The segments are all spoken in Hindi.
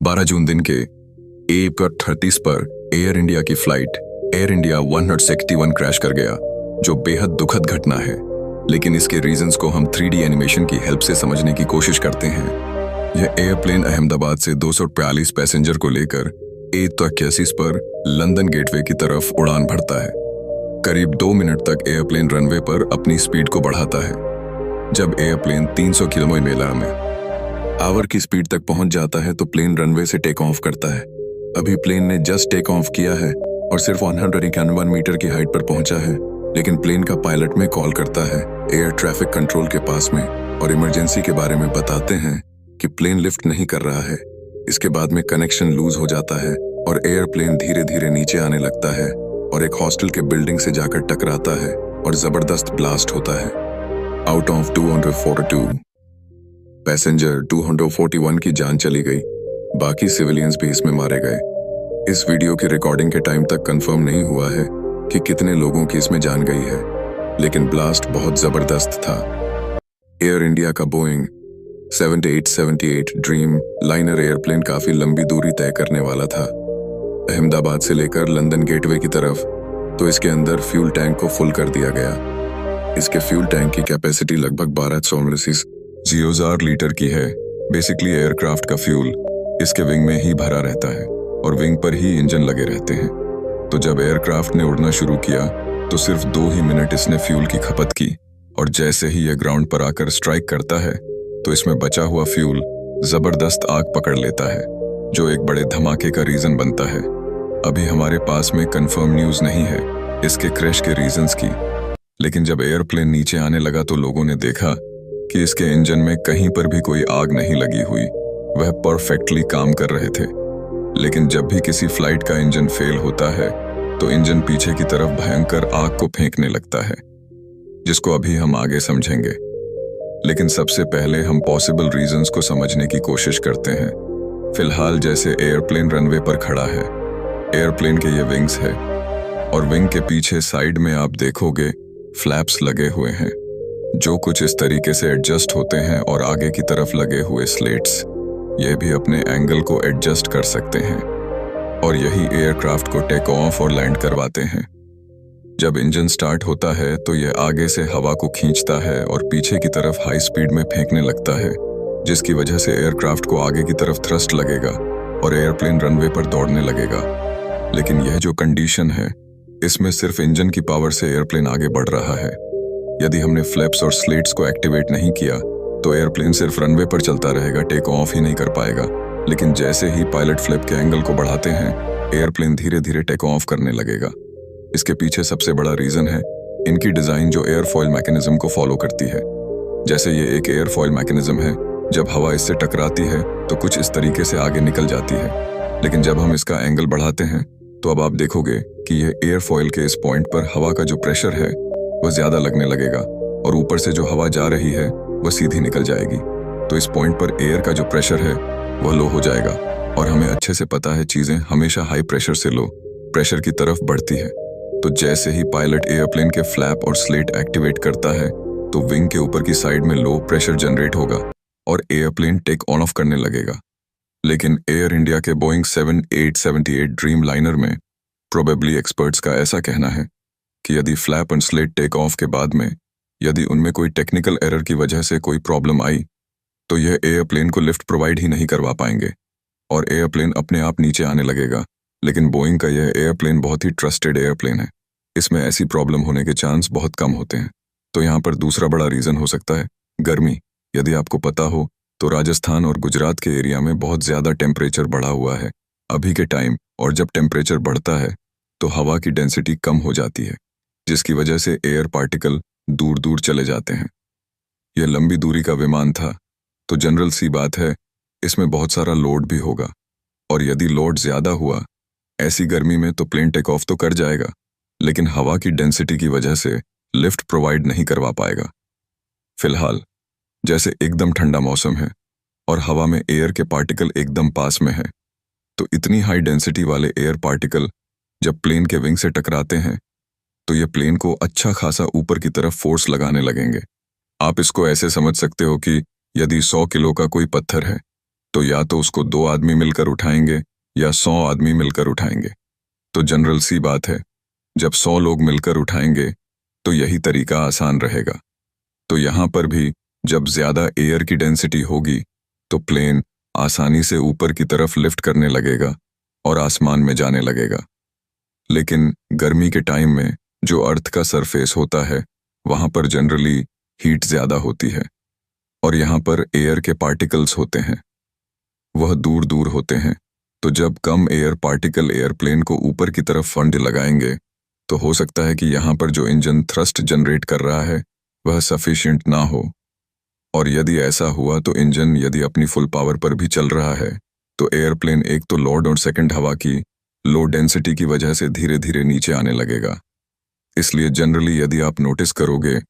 12 जून दिन के 1:30 पर एयर इंडिया की फ्लाइट एयर इंडिया 161 क्रैश कर गया, जो बेहद दुखद घटना है। लेकिन इसके रीजंस को हम 3D एनिमेशन की हेल्प से समझने की कोशिश करते हैं। यह एयरप्लेन अहमदाबाद से 242 पैसेंजर को लेकर 1:81 पर लंदन गेटवे की तरफ उड़ान भरता है। करीब 2 मिनट तक एयरप्लेन रनवे पर अपनी स्पीड को बढ़ाता है। जब एयरप्लेन 300 किलोमीटर में आवर की स्पीड तक पहुंच जाता है तो प्लेन रनवे से टेक ऑफ करता है। अभी प्लेन ने जस्ट टेक ऑफ किया है और सिर्फ 191 मीटर की हाइट पर पहुंचा है, लेकिन प्लेन का पायलट में कॉल करता है एयर ट्रैफिक कंट्रोल के पास में और इमरजेंसी के बारे में बताते हैं कि प्लेन लिफ्ट नहीं कर रहा है। इसके बाद में कनेक्शन लूज हो जाता है और एयरप्लेन धीरे धीरे नीचे आने लगता है और एक हॉस्टल के बिल्डिंग से जाकर टकराता है और जबरदस्त ब्लास्ट होता है। आउट ऑफ 242 पैसेंजर 241 की जान चली गई, बाकी सिविलियंस भी इसमें मारे गए। इस वीडियो की रिकॉर्डिंग के टाइम तक कंफर्म नहीं हुआ है कि कितने लोगों की इसमें जान गई है, लेकिन ब्लास्ट बहुत जबरदस्त था। एयर इंडिया का बोइंग 7878 ड्रीम लाइनर एयरप्लेन काफी लंबी दूरी तय करने वाला था, अहमदाबाद से लेकर लंदन गेटवे की तरफ। तो इसके अंदर फ्यूल टैंक को फुल कर दिया गया। इसके फ्यूल टैंक की कैपेसिटी लगभग 1200 लीटर की है। बेसिकली एयरक्राफ्ट का फ्यूल इसके विंग में ही भरा रहता है और विंग पर ही इंजन लगे रहते हैं। तो जब एयरक्राफ्ट ने उड़ना शुरू किया तो सिर्फ 2 ही मिनट इसने फ्यूल की खपत की और जैसे ही यह ग्राउंड पर आकर स्ट्राइक करता है तो इसमें बचा हुआ फ्यूल जबरदस्त आग पकड़ लेता है, जो एक बड़े धमाके का रीजन बनता है। अभी हमारे पास में कंफर्म न्यूज नहीं है इसके क्रैश के रीजंस की, लेकिन जब एयरप्लेन नीचे आने लगा तो लोगों ने देखा कि इसके इंजन में कहीं पर भी कोई आग नहीं लगी हुई, वह परफेक्टली काम कर रहे थे। लेकिन जब भी किसी फ्लाइट का इंजन फेल होता है तो इंजन पीछे की तरफ भयंकर आग को फेंकने लगता है, जिसको अभी हम आगे समझेंगे। लेकिन सबसे पहले हम पॉसिबल रीजंस को समझने की कोशिश करते हैं। फिलहाल जैसे एयरप्लेन रनवे पर खड़ा है, एयरप्लेन के ये विंग्स है और विंग के पीछे साइड में आप देखोगे फ्लैप्स लगे हुए हैं, जो कुछ इस तरीके से एडजस्ट होते हैं और आगे की तरफ लगे हुए स्लेट्स ये भी अपने एंगल को एडजस्ट कर सकते हैं और यही एयरक्राफ्ट को टेक ऑफ और लैंड करवाते हैं। जब इंजन स्टार्ट होता है तो यह आगे से हवा को खींचता है और पीछे की तरफ हाई स्पीड में फेंकने लगता है, जिसकी वजह से एयरक्राफ्ट को आगे की तरफ थ्रस्ट लगेगा और एयरप्लेन रनवे पर दौड़ने लगेगा। लेकिन यह जो कंडीशन है, इसमें सिर्फ इंजन की पावर से एयरप्लेन आगे बढ़ रहा है। यदि हमने फ्लैप्स और स्लेट्स को एक्टिवेट नहीं किया तो एयरप्लेन सिर्फ रनवे पर चलता रहेगा, टेक ऑफ ही नहीं कर पाएगा। लेकिन जैसे ही पायलट फ्लिप के एंगल को बढ़ाते हैं, एयरप्लेन धीरे धीरे टेक ऑफ करने लगेगा। इसके पीछे सबसे बड़ा रीजन है इनकी डिजाइन, जो एयरफॉयल मैकेनिज्म को फॉलो करती है। जैसे ये एक एयरफॉयल मैकेनिज्म है, जब हवा इससे टकराती है तो कुछ इस तरीके से आगे निकल जाती है। लेकिन जब हम इसका एंगल बढ़ाते हैं तो अब आप देखोगे कि यह एयरफॉयल के इस पॉइंट पर हवा का जो प्रेशर है वह ज्यादा लगने लगेगा और ऊपर से जो हवा जा रही है वह सीधी निकल जाएगी। तो इस पॉइंट पर एयर का जो प्रेशर है वह लो हो जाएगा और हमें अच्छे से पता है चीजें हमेशा हाई प्रेशर से लो प्रेशर की तरफ बढ़ती है। तो जैसे ही पायलट एयरप्लेन के फ्लैप और स्लेट एक्टिवेट करता है तो विंग के ऊपर की साइड में लो प्रेशर जनरेट होगा और एयरप्लेन टेक ऑन ऑफ करने लगेगा। लेकिन एयर इंडिया के बोइंग 7878 ड्रीम लाइनर में प्रोबेबली एक्सपर्ट्स का ऐसा कहना है कि यदि flap and slat take off के बाद में यदि उनमें कोई टेक्निकल एरर की वजह से कोई प्रॉब्लम आई तो यह एयरप्लेन को लिफ्ट प्रोवाइड ही नहीं करवा पाएंगे और एयरप्लेन अपने आप नीचे आने लगेगा। लेकिन बोइंग का यह एयरप्लेन बहुत ही ट्रस्टेड एयरप्लेन है, इसमें ऐसी प्रॉब्लम होने के चांस बहुत कम होते हैं। तो यहाँ पर दूसरा बड़ा रीजन हो सकता है गर्मी। यदि आपको पता हो तो राजस्थान और गुजरात के एरिया में बहुत ज्यादा टेम्परेचर बढ़ा हुआ है अभी के टाइम, और जब टेम्परेचर बढ़ता है तो हवा की डेंसिटी कम हो जाती है, जिसकी वजह से एयर पार्टिकल दूर दूर चले जाते हैं। यह लंबी दूरी का विमान था तो जनरल सी बात है इसमें बहुत सारा लोड भी होगा, और यदि लोड ज्यादा हुआ ऐसी गर्मी में तो प्लेन टेक ऑफ तो कर जाएगा, लेकिन हवा की डेंसिटी की वजह से लिफ्ट प्रोवाइड नहीं करवा पाएगा। फिलहाल जैसे एकदम ठंडा मौसम है और हवा में एयर के पार्टिकल एकदम पास में है, तो इतनी हाई डेंसिटी वाले एयर पार्टिकल जब प्लेन के विंग से टकराते हैं तो ये प्लेन को अच्छा खासा ऊपर की तरफ फोर्स लगाने लगेंगे। आप इसको ऐसे समझ सकते हो कि यदि 100 किलो का कोई पत्थर है तो या तो उसको 2 आदमी मिलकर उठाएंगे या 100 आदमी मिलकर उठाएंगे। तो जनरल सी बात है, जब 100 लोग मिलकर उठाएंगे तो यही तरीका आसान रहेगा। तो यहां पर भी जब ज्यादा एयर की डेंसिटी होगी तो प्लेन आसानी से ऊपर की तरफ लिफ्ट करने लगेगा और आसमान में जाने लगेगा। लेकिन गर्मी के टाइम में जो अर्थ का सरफेस होता है वहां पर जनरली हीट ज्यादा होती है और यहाँ पर एयर के पार्टिकल्स होते हैं, वह दूर दूर होते हैं। तो जब कम एयर पार्टिकल एयरप्लेन को ऊपर की तरफ फंड लगाएंगे तो हो सकता है कि यहाँ पर जो इंजन थ्रस्ट जनरेट कर रहा है वह सफिशिएंट ना हो। और यदि ऐसा हुआ तो इंजन यदि अपनी फुल पावर पर भी चल रहा है तो एयरप्लेन एक तो लोड और सेकंड हवा की लो डेंसिटी की वजह से धीरे धीरे नीचे आने लगेगा। इसलिए जनरली यदि आप नोटिस करोगे,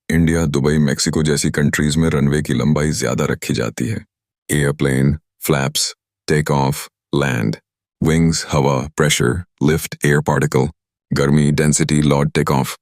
इंडिया, दुबई, मैक्सिको जैसी कंट्रीज में रनवे की लंबाई ज्यादा रखी जाती है। Airplane, flaps, take off, land, wings, हवा, प्रेशर, लिफ्ट, एयर पार्टिकल, गर्मी, डेंसिटी, लोड, टेक ऑफ।